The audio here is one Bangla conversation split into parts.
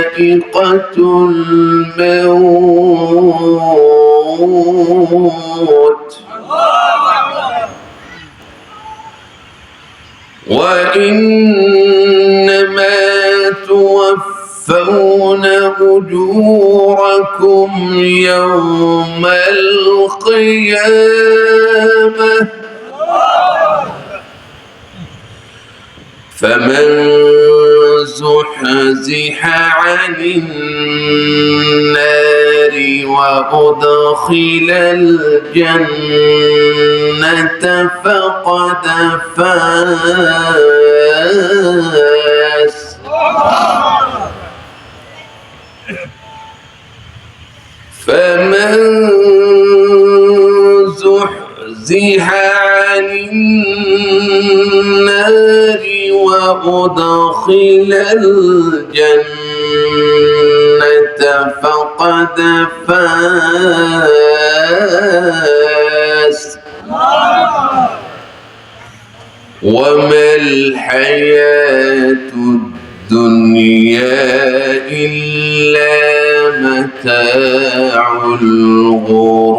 ذائقة الموت وإنما توفون أجوركم يوم القيامة فمن زحزح عن النار وأدخل الجنة فقد فاز فمن زحزح عن النار وأدخل الجنة فقد فاز وما الحياة الدنيا إلا متاع الغرور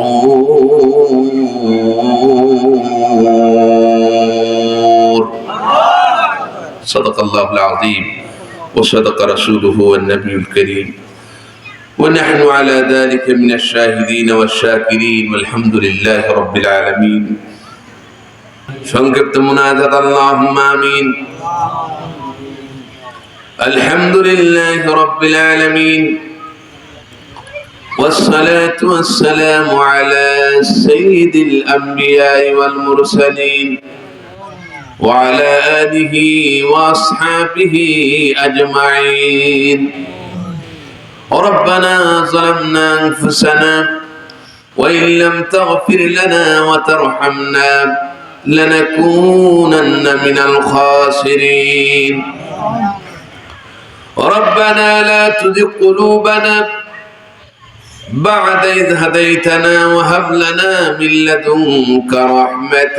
صدق الله العظيم وصدق رسوله النبي الكريم ونحن على ذلك من الشاهدين والشاكرين والحمد لله رب العالمين সংক্ষিপ্ত মুনাজাত اللهم آمين الحمد لله رب العالمين والصلاة والسلام على سيد الأنبياء والمرسلين وعلى آله وأصحابه أجمعين ربنا ظلمنا أنفسنا وإن لم تغفر لنا وترحمنا لنكونن من الخاسرين ربنا لا تزغ قلوبنا بعد إذ هديتنا وهب لنا من لدنك رحمة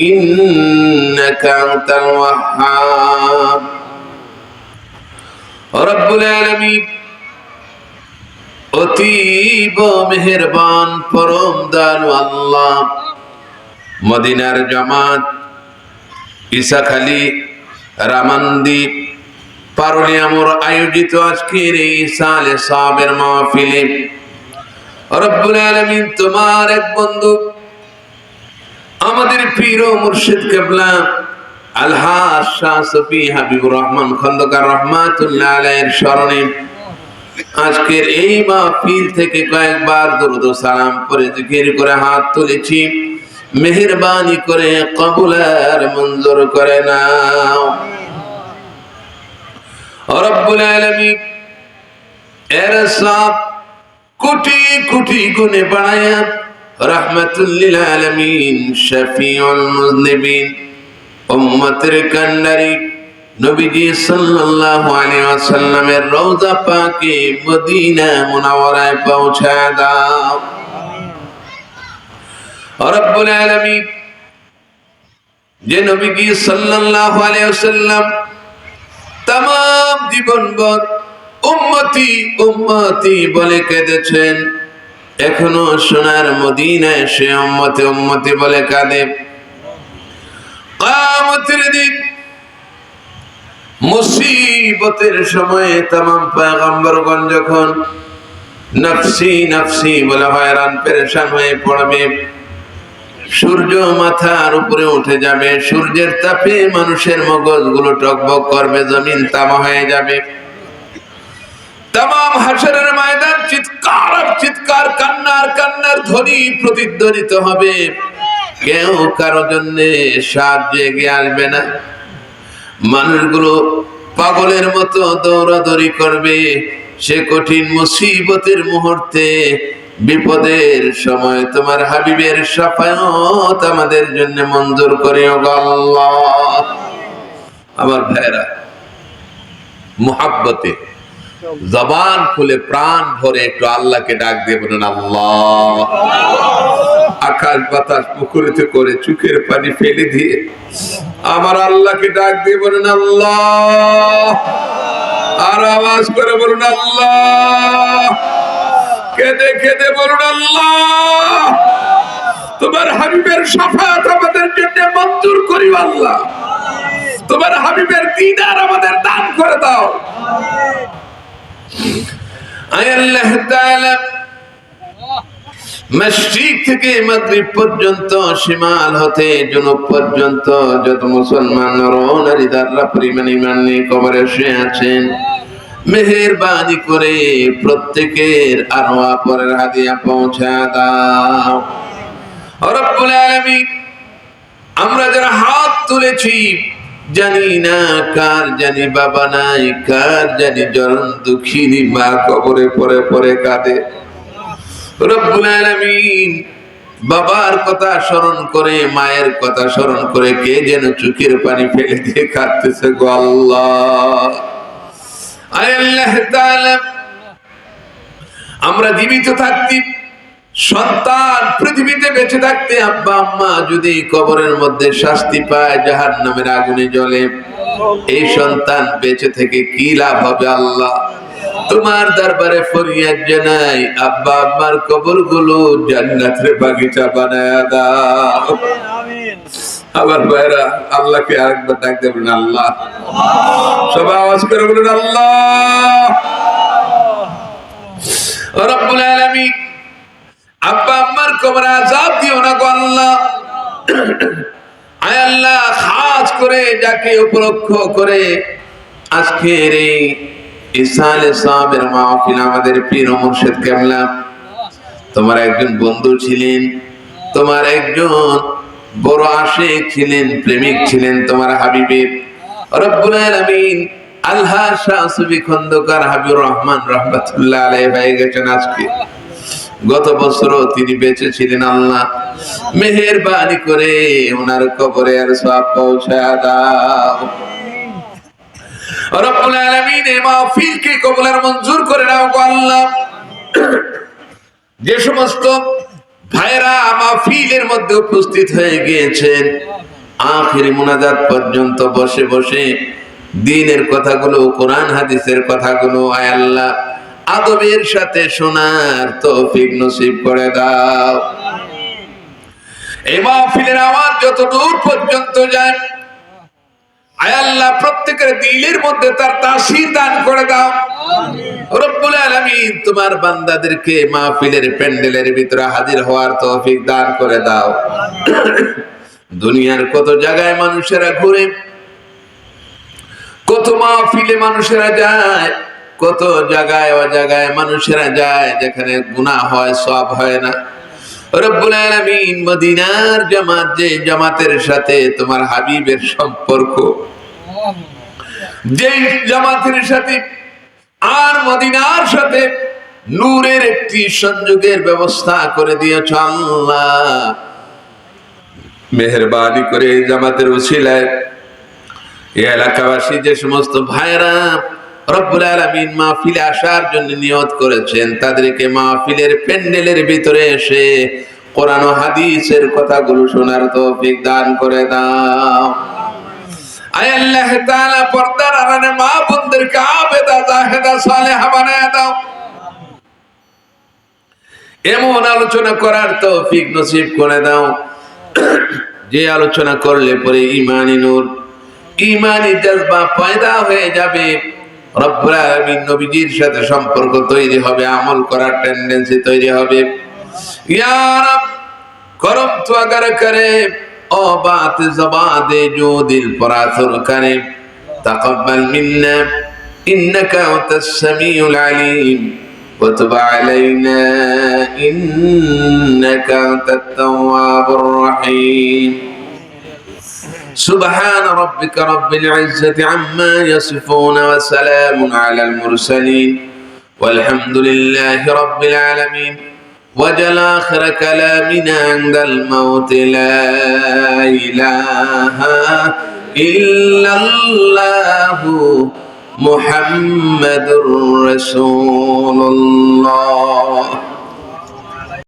إنك أنت الوهاب رب العالمين অতীব মেহেরবান পরম দয়ালু আল্লাহ মদিনার জামাত ঈসাখালী রামান্দি পারুলিয়া মোড় আয়োজিত আজকের এই সালে সাবের মাহফিলে রব্বুল আলামিন তোমার এক বন্ধু আমাদের পীর ও মুর্শিদ কিবলা আলহাজ শাহ সফি হাবিবুর রহমান খন্দকার রহমাতুল্লাহ আলাইহির স্মরণে আজকের এই মাহফিল থেকে কয়েকবার দরুদ ও সালাম করে জিকির করে হাত তুলেছি মেহেরবানি করে কবুল আর মঞ্জুর করে নাও রব্বুল আলামিন এর সব কোটি কোটি গুণে বাড়ায়া রাহমাতুল লিল আলামিন শফিউল মুযনিবিন উম্মতের কান্ডারি নবীজি সাল্লাল্লাহু আলাইহি ওয়াসাল্লামের রওজা পাকে মদিনা মুনাওয়ারায় পৌঁছা দাও রব্বুল আলামিন যে নবীজি সাল্লাল্লাহু আলাইহি ওয়াসাল্লাম तमाम জীবনভর উম্মতি উম্মতি বলে কেঁদেছেন এখনো সোনার মদিনায় সে উম্মতি উম্মতি বলে কাঁদে কিয়ামতের দিন মুসিবতের সময়ে तमाम পয়গম্বরগণ যখন নফসি নফসি বলে হয়রান পেরেশান হয়ে পড়বে সূর্য মাথার উপরে উঠে যাবে সূর্যের তাপে মানুষের মগজগুলো টকবক করবে জমিন তামা হয়ে যাবে तमाम হাশরের ময়দান চিৎকার আর চিৎকার কান্নার ধ্বনি প্রতিধ্বনিত হবে কেউ কারো জন্য সাহায্য এগিয়ে আসবে না মানুষগুলো পাগলের মতো দৌড়াদৌড়ি করবে সে কঠিন মুসিবতের মুহূর্তে বিপদের সময় তোমার হাবিবের শাফায়াত আমাদের জন্য মঞ্জুর করে ও আল্লাহ আমার ভাইরা মুহাব্বতে জবান খুলে প্রাণ ভরে একটু আল্লাহকে ডাক দিয়ে বলুন আল্লাহ। আকাশ বাতাস মুখরিত করে চোখের পানি ফেলে দিয়ে আমার আল্লাহকে ডাক দিয়ে বলুন আল্লাহ। আর আওয়াজ করে বলুন আল্লাহ। কেঁদে কেঁদে বলুন আল্লাহ, তোমার হাবিবের শাফাত আমাদের জন্য মঞ্জুর করিও আল্লাহ। তোমার হাবিবের দিদার আমাদের দান করে দাও। আয় আল্লাহ তাআলা, মশরিক থেকে মাগরিব পর্যন্ত, শিমাল হতে জুনুব পর্যন্ত যত মুসলমান নর-নারী যারা পরিমাণ ঈমান নিয়ে কবরে শুয়ে আছেন, মেহেরবানি করে প্রত্যেকের আরওয়াহ পরের হাদিয়া পৌঁছা দাও রব্বুল আলামিন। আমরা যারা হাত তুলেছি, জানি না কার জানি বাবা নাই, কার জানি জনম দুঃখিনী মা কবরে পড়ে পড়ে কাঁদে। রব্বুল আলামিন, বাবার কথা স্মরণ করে, মায়ের কথা স্মরণ করে কে যেন চোখের পানি ফেলে দিয়ে কাঁদতেছে গো আল্লাহ। আয় আল্লাহ তাআলা, আমরা জীবিত থাকতে, সন্তান পৃথিবীতে বেঁচে থাকতে আব্বা আম্মা যদি কবরের মধ্যে শাস্তি পায়, জাহান্নামের আগুনে জ্বলে, এই সন্তান বেঁচে থেকে কি লাভ হবে আল্লাহ? তোমার দরবারে ফরিয়াদ জানাই, আব্বা আম্মার কবরগুলো জান্নাতের বাগিচা বানায়া দাও। আমার ভাইরা, আল্লাহকে আরেকবার ডাক দেবেন আল্লাহ। সবাই আওয়াজ করে বলুন আল্লাহ। রব্বুল আলামিন, আব্বা আম্মার কবরে আযাব দিও না গো আল্লাহ। আয় আল্লাহ, খাস করে যাকে উপলক্ষ করে আজকের এই ইসালে সাহেবের মাহফিল, আমাদের পীর মুর্শিদ কেবলা, তোমার একজন বন্ধু ছিলেন, তোমার একজন বড় আশিক ছিলেন, প্রেমিক ছিলেন তোমার হাবিবের। রব্বুল আলামিন, আল্লাহ শাহ সুফি খন্দকার হাবিবুর রহমান রাহমাতুল্লাহ আলাইহি হয়ে গেছেন আজকে। গত বছরও তিনি বেঁচে ছিলেন। আল্লাহ মেহেরবানি করে ওনার কবরের সওয়াব পৌঁছা দাও রব্বুল আলামিন। এই মাহফিলকে কবুল আর মঞ্জুর করে নাও গো আল্লাহ। যে সমস্ত ভাইরা মাহফিলের মধ্যে উপস্থিত হয়ে গিয়েছেন, আখিরি মুনাজাত পর্যন্ত বসে বসে দ্বীনের কথাগুলো, কোরআন হাদিসের কথাগুলো আয় আল্লাহ আদবের সাথে শোনার তৌফিক নসিব করে দাও। এই মাহফিলের আওয়াজ যত দূর পর্যন্ত যায়, আয় আল্লাহ প্রত্যেকের দিলের মধ্যে তার তাসির দান করে দাও রব্বুল আলামিন। তোমার বান্দাদেরকে মাহফিলের প্যান্ডেলের ভিতরে হাজির হওয়ার তৌফিক দান করে দাও। দুনিয়ার কত জায়গায় মানুষেরা ঘুরে, কত মাহফিলে মানুষেরা যায়, কত জায়গায় অজায়গায় মানুষেরা যায়, যেখানে গুনাহ হয় সওয়াব হয় না। রব্বুল আলামিন, মদিনার জামাত, যে জামাতের সাথে তোমার হাবিবের সম্পর্ক, যে জামাতের সাথে আর মদিনার সাথে নূরের একটি সংযোগের ব্যবস্থা করে দিয়েছ আল্লাহ, মেহেরবানি করে এই জামাতের উসিলায় এই এলাকাবাসী যে সমস্ত ভাইরা রব্বুল আলামিন মাহফিলে আসার জন্য নিয়ত করেছেন, তাদেরকে মাহফিলের প্যান্ডেলের ভিতরে এসে কোরআন ও হাদিসের কথাগুলো শোনার তৌফিক দান করে দাও। আয় আল্লাহ তাআলা, পর্দার আড়ালে মা বোনদেরকে আবেদা জাহেদা সালেহা বানায় দাও। এমন আলোচনা করার তৌফিক নসিব করে দাও যে আলোচনা করলে পরে ঈমানি নূর, ঈমানি জজবা পয়দা হয়ে যাবে। রব্বুল আলামিন, নবীজির সাথে সম্পর্ক তৈরি হবে, আমল করার টেন্ডেন্সি তৈরি হবে। ইয়া রব, করম তো আগার করে ও বাত জবা দে জো দিল पर असर करे, तकब्बल मिन्ना इन्नका अंतस समीउल अलीम وتب علينا إنك أنت التواب الرحيم. سبحان ربك رب العزة عما يصفون وسلام على المرسلين والحمد لله رب العالمين. وجل آخر كلامنا عند الموت لا إله إلا الله মুহাম্মাদুর রাসূলুল্লাহ।